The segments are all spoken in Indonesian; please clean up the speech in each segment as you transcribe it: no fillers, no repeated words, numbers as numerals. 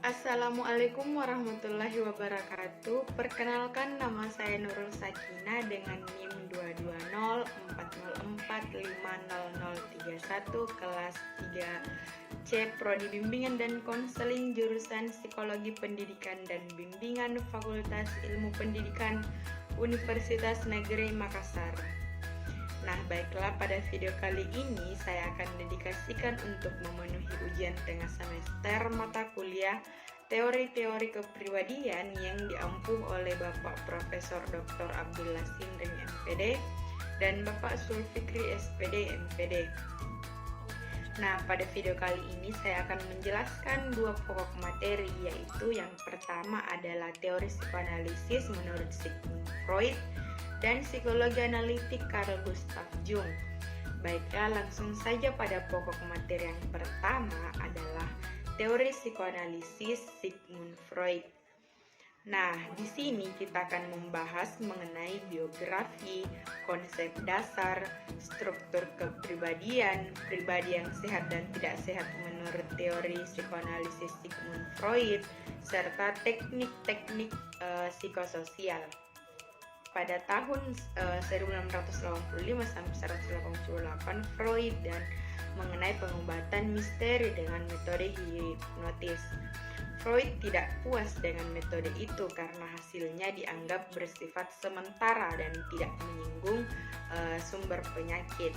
Assalamualaikum warahmatullahi wabarakatuh. Perkenalkan, nama saya Nurul Sakinah dengan NIM 22040450031 kelas 3C Prodi Bimbingan dan Konseling jurusan Psikologi Pendidikan dan Bimbingan Fakultas Ilmu Pendidikan Universitas Negeri Makassar. Nah, baiklah, pada video kali ini saya akan dedikasikan untuk memenuhi ujian tengah semester mata kuliah teori-teori kepribadian yang diampu oleh Bapak Profesor Dr. Abdullah Sindring MPD dan Bapak Sulfikri SPD MPD. Nah, pada video kali ini saya akan menjelaskan dua pokok materi, yaitu yang pertama adalah teori psikoanalisis menurut Sigmund Freud dan psikologi analitik Carl Gustav Jung. Baiklah, langsung saja pada pokok materi yang pertama adalah teori psikoanalisis Sigmund Freud. Nah, di sini kita akan membahas mengenai biografi, konsep dasar, struktur kepribadian, pribadi yang sehat dan tidak sehat menurut teori psikoanalisis Sigmund Freud, serta teknik-teknik psikososial. Pada tahun 1985 sampai 1988, Freud dan mengenai pengobatan misteri dengan metode hipnotis. Freud tidak puas dengan metode itu karena hasilnya dianggap bersifat sementara dan tidak menyinggung sumber penyakit.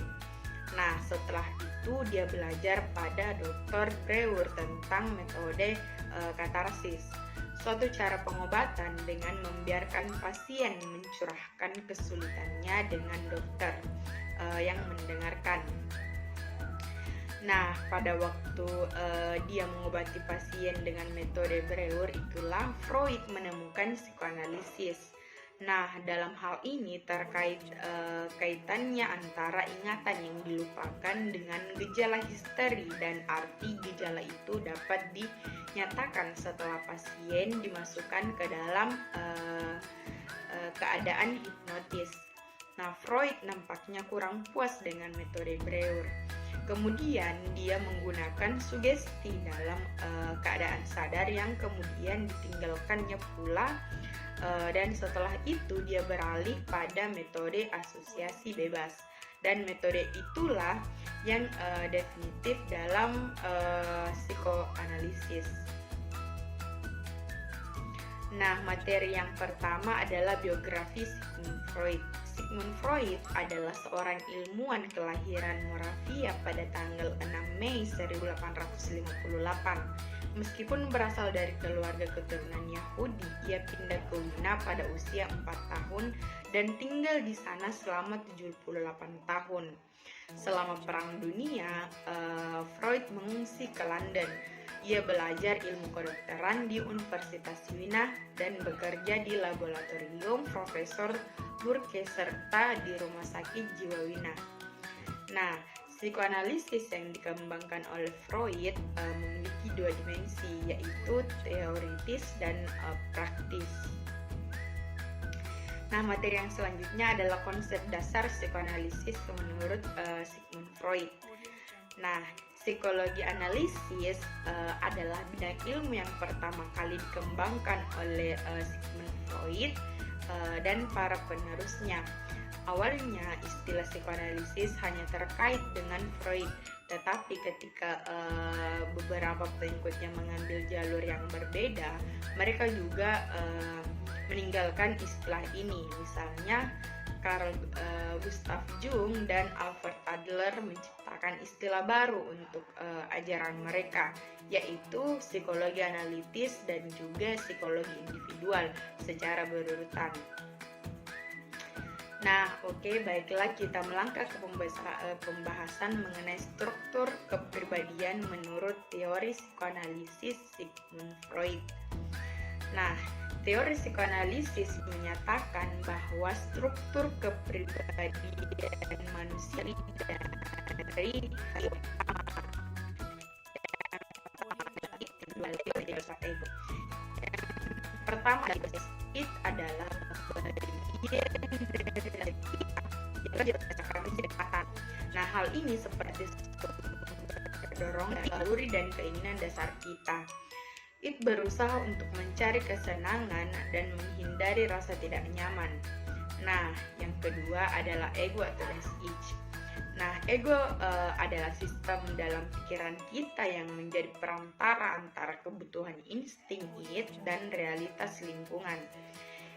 Nah, setelah itu dia belajar pada Dr. Breuer tentang metode katarsis, suatu cara pengobatan dengan membiarkan pasien mencurahkan kesulitannya dengan dokter yang mendengarkan. Nah, pada waktu dia mengobati pasien dengan metode Breuer, itulah Freud menemukan psikoanalisis. Nah, dalam hal ini terkait kaitannya antara ingatan yang dilupakan dengan gejala histeri, dan arti gejala itu dapat dinyatakan setelah pasien dimasukkan ke dalam keadaan hipnotis. Nah, Freud nampaknya kurang puas dengan metode Breuer. Kemudian dia menggunakan sugesti dalam keadaan sadar yang kemudian ditinggalkannya pula. Dan setelah itu dia beralih pada metode asosiasi bebas, dan metode itulah yang definitif dalam psikoanalisis. Nah, materi yang pertama adalah biografi Sigmund Freud. Sigmund Freud adalah seorang ilmuwan kelahiran Moravia pada tanggal 6 Mei 1858. Meskipun berasal dari keluarga keturunan Yahudi, ia pindah ke Wina pada usia 4 tahun dan tinggal di sana selama 78 tahun. Selama Perang Dunia, Freud mengungsi ke London. Ia belajar ilmu kedokteran di Universitas Wina dan bekerja di laboratorium Profesor Burke serta di Rumah Sakit Jiwa Wina. Nah, psikoanalisis yang dikembangkan oleh Freud memiliki dua dimensi, yaitu teoritis dan praktis. Nah, materi yang selanjutnya adalah konsep dasar psikoanalisis menurut Sigmund Freud. Nah, psikologi analisis adalah bidang ilmu yang pertama kali dikembangkan oleh Sigmund Freud dan para penerusnya. Awalnya istilah psikoanalisis hanya terkait dengan Freud, tetapi ketika beberapa pengikutnya mengambil jalur yang berbeda, mereka juga meninggalkan istilah ini. Misalnya Carl Gustav Jung dan Alfred Adler menciptakan istilah baru untuk ajaran mereka, yaitu psikologi analitis dan juga psikologi individual secara berurutan. Nah, oke, baiklah, kita melangkah ke pembahasan mengenai struktur kepribadian menurut teori psikoanalisis Sigmund Freud. Nah, teori psikoanalisis menyatakan bahwa struktur kepribadian manusia dari pertama adalah bagian dari kita yang dirasakan kecepatan. Nah, hal ini seperti dorongan naluri dan keinginan dasar kita. It berusaha untuk mencari kesenangan dan menghindari rasa tidak nyaman. Nah, yang kedua adalah ego atau ich. Nah, ego adalah sistem dalam pikiran kita yang menjadi perantara antara kebutuhan insting it dan realitas lingkungan.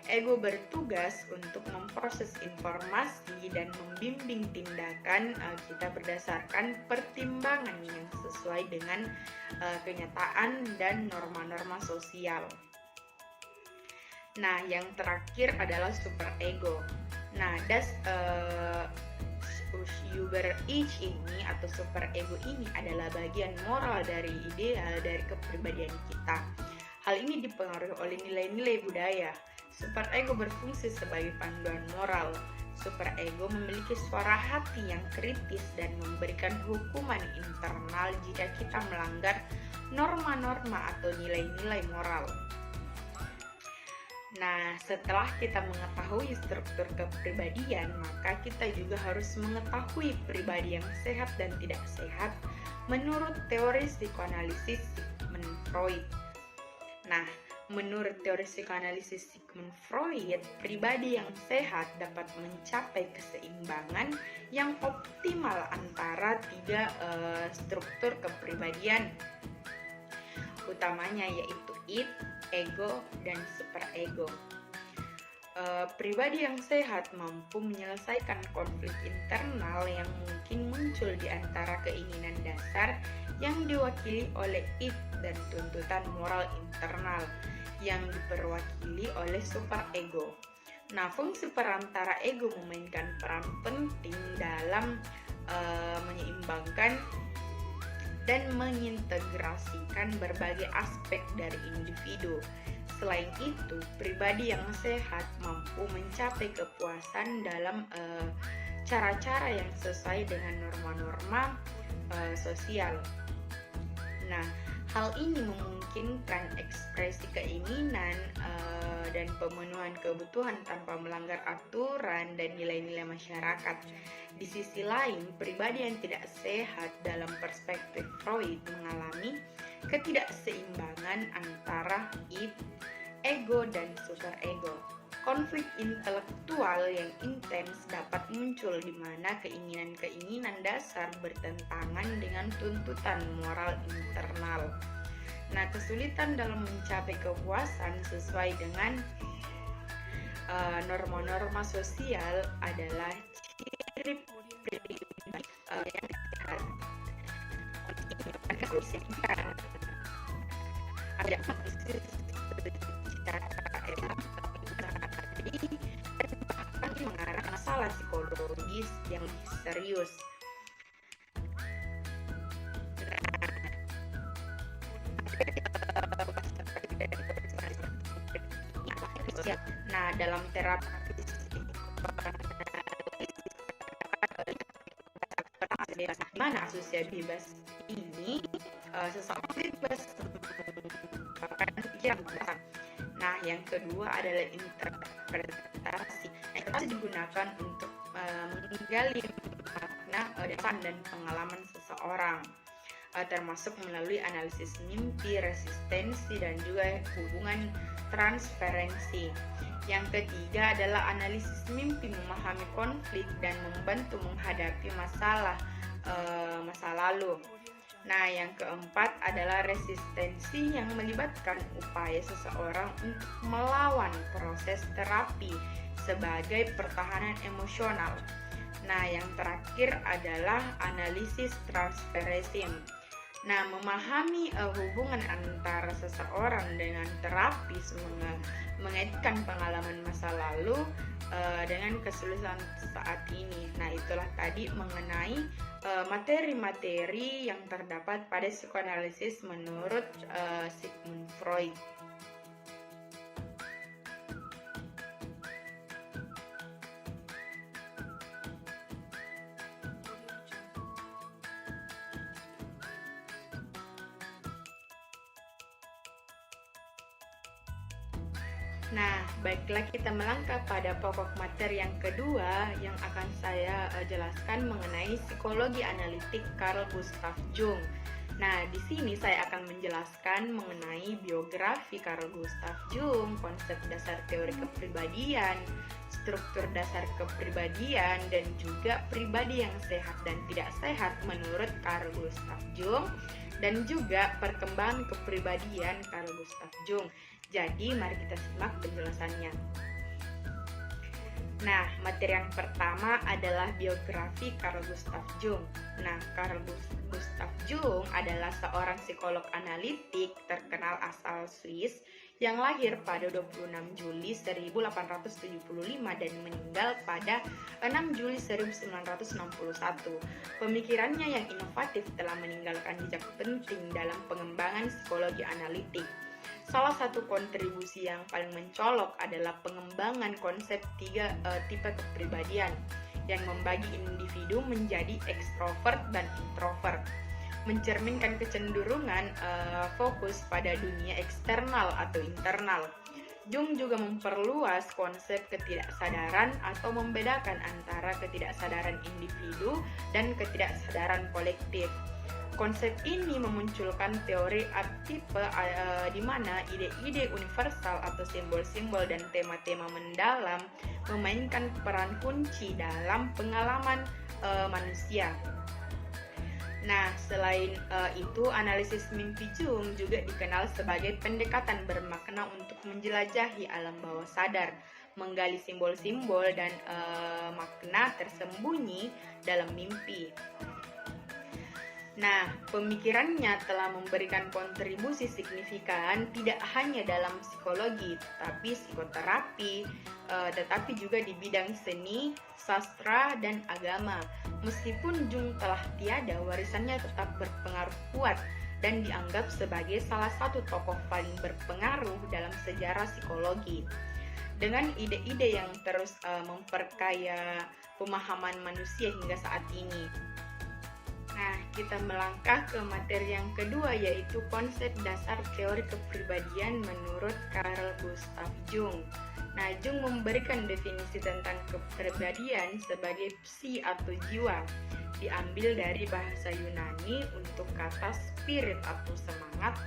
Ego bertugas untuk memproses informasi dan membimbing tindakan kita berdasarkan pertimbangan yang sesuai dengan kenyataan dan norma-norma sosial. Nah, yang terakhir adalah superego. Nah, Über-Ich ini atau superego ini adalah bagian moral dari ideal dari kepribadian kita. Hal ini dipengaruhi oleh nilai-nilai budaya. Superego berfungsi sebagai panduan moral. Superego memiliki suara hati yang kritis dan memberikan hukuman internal jika kita melanggar norma-norma atau nilai-nilai moral. Nah, setelah kita mengetahui struktur kepribadian, maka kita juga harus mengetahui pribadi yang sehat dan tidak sehat menurut teori psikoanalisis Sigmund Freud. Nah, menurut teori psikoanalisis Sigmund Freud, pribadi yang sehat dapat mencapai keseimbangan yang optimal antara tiga struktur kepribadian utamanya, yaitu id, ego, dan superego. Pribadi yang sehat mampu menyelesaikan konflik internal yang mungkin muncul di antara keinginan dasar yang diwakili oleh id dan tuntutan moral internal yang diperwakili oleh superego. Nah, fungsi perantara ego memainkan peran penting dalam menyeimbangkan dan mengintegrasikan berbagai aspek dari individu. Selain itu, pribadi yang sehat mampu mencapai kepuasan dalam cara-cara yang sesuai dengan norma-norma sosial. Nah, hal ini memungkinkan ekspresi keinginan dan pemenuhan kebutuhan tanpa melanggar aturan dan nilai-nilai masyarakat. Di sisi lain, pribadi yang tidak sehat dalam perspektif Freud mengalami ketidakseimbangan antara id, ego, dan superego. Konflik intelektual yang intens dapat muncul di mana keinginan-keinginan dasar bertentangan dengan tuntutan moral internal. Nah, kesulitan dalam mencapai kepuasan sesuai dengan norma-norma sosial adalah ciri pribadi yang sehat. Ada mengarah masalah psikologis yang serius. Nah, dalam terapi mana asosiasi bebas ini seseorang bebas mengungkapkan pikiran besar. Nah, yang kedua adalah interpretasi. Interpretasi digunakan untuk menggali makna dasar dan pengalaman seseorang, termasuk melalui analisis mimpi, resistensi, dan juga hubungan transferensi. Yang ketiga adalah analisis mimpi, memahami konflik dan membantu menghadapi masa lalu. Nah, yang keempat adalah resistensi yang melibatkan upaya seseorang untuk melawan proses terapi sebagai pertahanan emosional. Nah, yang terakhir adalah analisis transferensi. Nah, memahami hubungan antara seseorang dengan terapis, mengaitkan pengalaman masa lalu dengan kesulitan saat ini. Nah, itulah tadi mengenai materi-materi yang terdapat pada psikoanalisis menurut Sigmund Freud. Nah, baiklah kita melangkah pada pokok materi yang kedua yang akan saya jelaskan mengenai psikologi analitik Carl Gustav Jung. Nah, di sini saya akan menjelaskan mengenai biografi Carl Gustav Jung, konsep dasar teori kepribadian, struktur dasar kepribadian, dan juga pribadi yang sehat dan tidak sehat menurut Carl Gustav Jung, dan juga perkembangan kepribadian Carl Gustav Jung. Jadi, mari kita simak penjelasannya. Nah, materi yang pertama adalah biografi Carl Gustav Jung. Nah, Carl Gustav Jung adalah seorang psikolog analitik terkenal asal Swiss yang lahir pada 26 Juli 1875 dan meninggal pada 6 Juli 1961. Pemikirannya yang inovatif telah meninggalkan jejak penting dalam pengembangan psikologi analitik. Salah satu kontribusi yang paling mencolok adalah pengembangan konsep tipe kepribadian yang membagi individu menjadi ekstrovert dan introvert, mencerminkan kecenderungan fokus pada dunia eksternal atau internal. Jung juga memperluas konsep ketidaksadaran atau membedakan antara ketidaksadaran individu dan ketidaksadaran kolektif. Konsep ini memunculkan teori artipe di mana ide-ide universal atau simbol-simbol dan tema-tema mendalam memainkan peran kunci dalam pengalaman manusia. Nah, selain itu, analisis mimpi Jung juga dikenal sebagai pendekatan bermakna untuk menjelajahi alam bawah sadar, menggali simbol-simbol dan makna tersembunyi dalam mimpi. Nah, pemikirannya telah memberikan kontribusi signifikan tidak hanya dalam psikologi, tapi psikoterapi, tetapi juga di bidang seni, sastra, dan agama. Meskipun Jung telah tiada, warisannya tetap berpengaruh kuat dan dianggap sebagai salah satu tokoh paling berpengaruh dalam sejarah psikologi. Dengan ide-ide yang terus memperkaya pemahaman manusia hingga saat ini. Nah, kita melangkah ke materi yang kedua, yaitu konsep dasar teori kepribadian menurut Carl Gustav Jung. Nah, Jung memberikan definisi tentang kepribadian sebagai psi atau jiwa, diambil dari bahasa Yunani untuk kata spirit atau semangat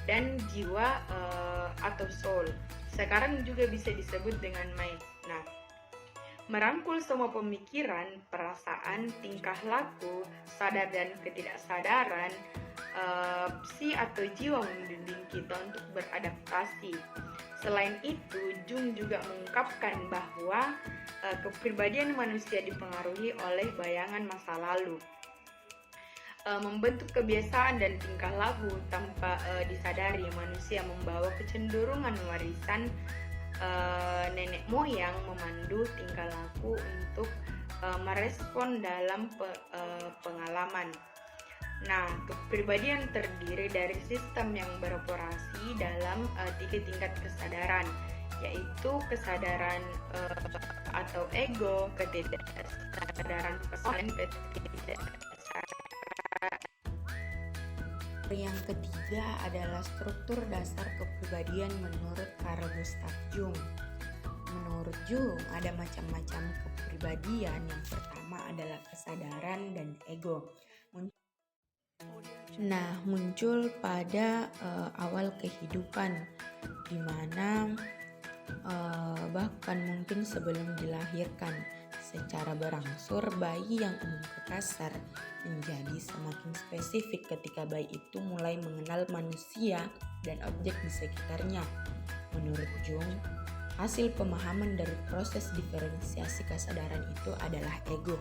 dan jiwa atau soul. Sekarang juga bisa disebut dengan mind. Nah, merangkul semua pemikiran, perasaan, tingkah laku, sadar dan ketidaksadaran, psi atau jiwa membimbing kita untuk beradaptasi. Selain itu, Jung juga mengungkapkan bahwa kepribadian manusia dipengaruhi oleh bayangan masa lalu. Membentuk kebiasaan dan tingkah laku tanpa disadari, manusia membawa kecenderungan warisan nenek moyang memandu tingkah laku untuk merespon dalam pengalaman. Nah, kepribadian terdiri dari sistem yang beroperasi dalam 3 tingkat kesadaran, yaitu kesadaran atau ego, ketidaksadaran personal, ketidaksadar. Yang ketiga adalah struktur dasar kepribadian menurut Carl Gustav Jung. Menurut Jung, ada macam-macam kepribadian. Yang pertama adalah kesadaran dan ego. Muncul pada awal kehidupan, di mana bahkan mungkin sebelum dilahirkan. Secara berangsur, bayi yang umum kekasar menjadi semakin spesifik ketika bayi itu mulai mengenal manusia dan objek di sekitarnya. Menurut Jung, hasil pemahaman dari proses diferensiasi kesadaran itu adalah ego.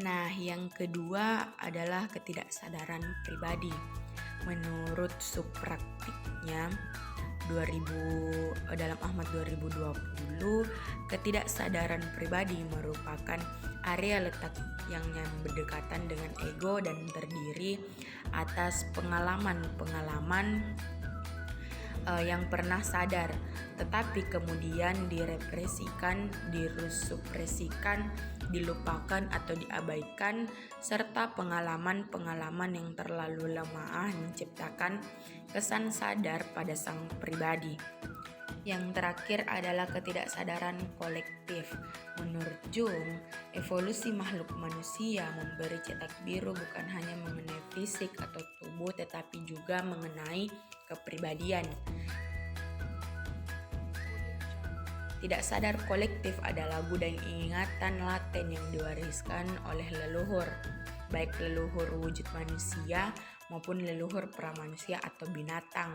Nah, yang kedua adalah ketidaksadaran pribadi. Menurut subpraktiknya dalam Ahmad 2020, ketidaksadaran pribadi merupakan area letak yang berdekatan dengan ego dan terdiri atas pengalaman-pengalaman yang pernah sadar, tetapi kemudian direpresikan, disupresikan, dilupakan atau diabaikan, serta pengalaman-pengalaman yang terlalu lemah menciptakan kesan sadar pada sang pribadi. Yang terakhir adalah ketidaksadaran kolektif. Menurut Jung, evolusi makhluk manusia memberi cetak biru bukan hanya mengenai fisik atau tubuh, tetapi juga mengenai kepribadian. Tidak sadar kolektif adalah gudang ingatan laten yang diwariskan oleh leluhur, baik leluhur wujud manusia maupun leluhur pramanusia atau binatang.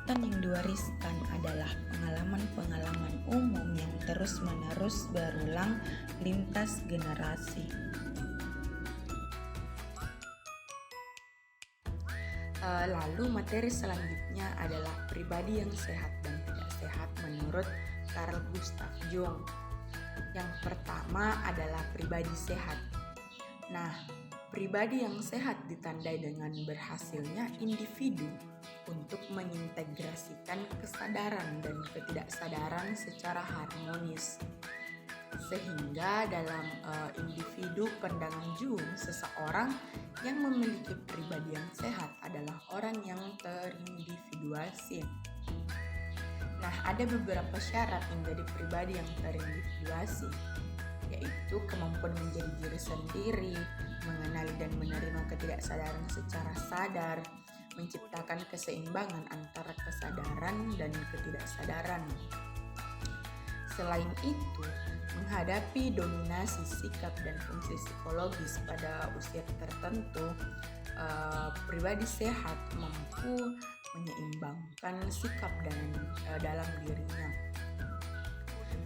Yang diwariskan adalah pengalaman-pengalaman umum yang terus-menerus berulang lintas generasi. Lalu materi selanjutnya adalah pribadi yang sehat dan tidak sehat menurut Carl Gustav Jung. Yang pertama adalah pribadi sehat. Nah, pribadi yang sehat ditandai dengan berhasilnya individu untuk mengintegrasikan kesadaran dan ketidaksadaran secara harmonis. Sehingga dalam individu pandangan Jung, seseorang yang memiliki pribadi yang sehat adalah orang yang terindividuasi. Nah, ada beberapa syarat menjadi pribadi yang terindividuasi, yaitu kemampuan menjadi diri sendiri, mengenali dan menerima ketidaksadaran secara sadar, menciptakan keseimbangan antara kesadaran dan ketidaksadaran. Selain itu, menghadapi dominasi sikap dan fungsi psikologis pada usia tertentu, pribadi sehat mampu menyeimbangkan sikap dalam dirinya.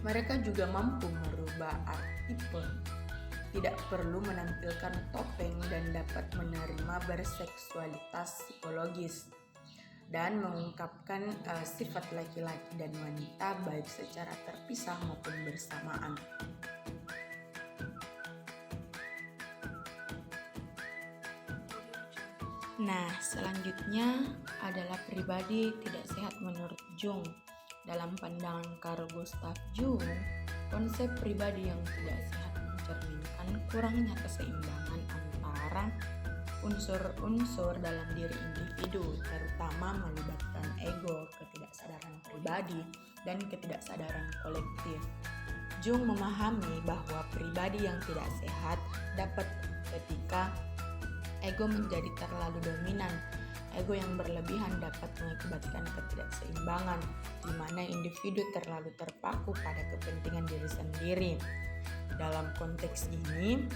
Mereka juga mampu merubah artipe, tidak perlu menampilkan topeng dan dapat menerima berseksualitas psikologis dan mengungkapkan sifat laki-laki dan wanita baik secara terpisah maupun bersamaan. Nah, selanjutnya adalah pribadi tidak sehat menurut Jung. Dalam pandangan Carl Gustav Jung, konsep pribadi yang tidak sehat mencerminkan kurangnya keseimbangan antara unsur-unsur dalam diri individu, terutama melibatkan ego, ketidaksadaran pribadi, dan ketidaksadaran kolektif. Jung memahami bahwa pribadi yang tidak sehat dapat ketika ego menjadi terlalu dominan. Ego yang berlebihan dapat mengakibatkan ketidakseimbangan, di mana individu terlalu terpaku pada kepentingan diri sendiri. Dalam konteks ini,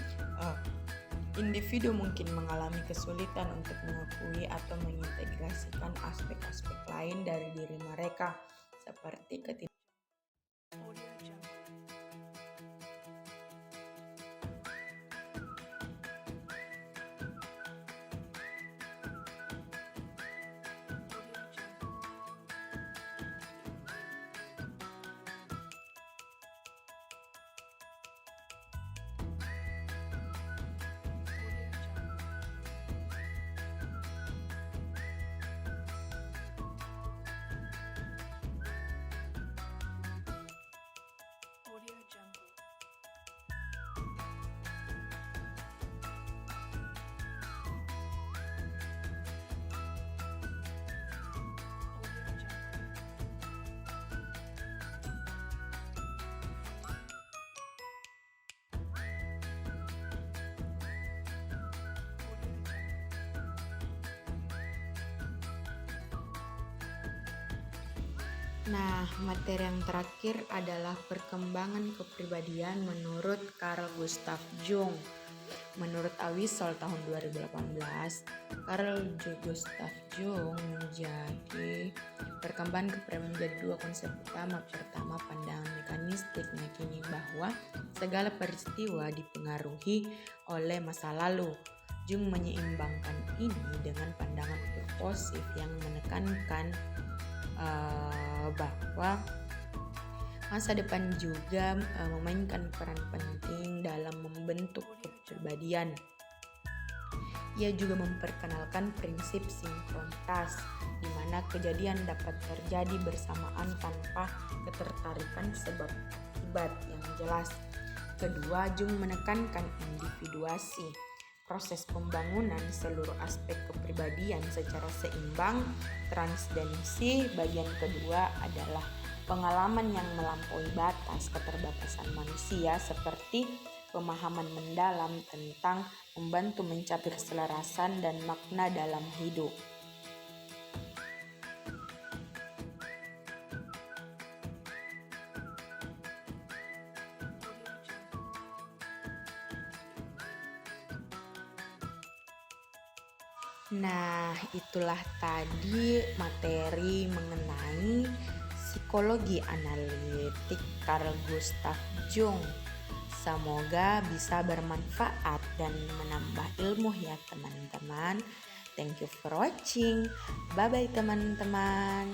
individu mungkin mengalami kesulitan untuk mengakui atau mengintegrasikan aspek-aspek lain dari diri mereka, seperti Nah, materi yang terakhir adalah perkembangan kepribadian menurut Carl Gustav Jung. Menurut Awisol tahun 2018, Carl Gustav Jung menjadi perkembangan kepribadian menjadi dua konsep utama. Pertama, pandangan mekanistik meyakini bahwa segala peristiwa dipengaruhi oleh masa lalu. Jung menyeimbangkan ini dengan pandangan purposif yang menekankan bahwa masa depan juga memainkan peran penting dalam membentuk kepribadian. Ia juga memperkenalkan prinsip sinkrontas, di mana kejadian dapat terjadi bersamaan tanpa ketertarikan sebab akibat yang jelas. Kedua, Jung menekankan individuasi. proses pembangunan seluruh aspek kepribadian secara seimbang, transdensi. Bagian kedua adalah pengalaman yang melampaui batas keterbatasan manusia seperti pemahaman mendalam tentang membantu mencapai keselarasan dan makna dalam hidup. Nah, itulah tadi materi mengenai psikologi analitik Carl Gustav Jung. Semoga bisa bermanfaat dan menambah ilmu ya teman-teman. Thank you for watching. Bye-bye teman-teman.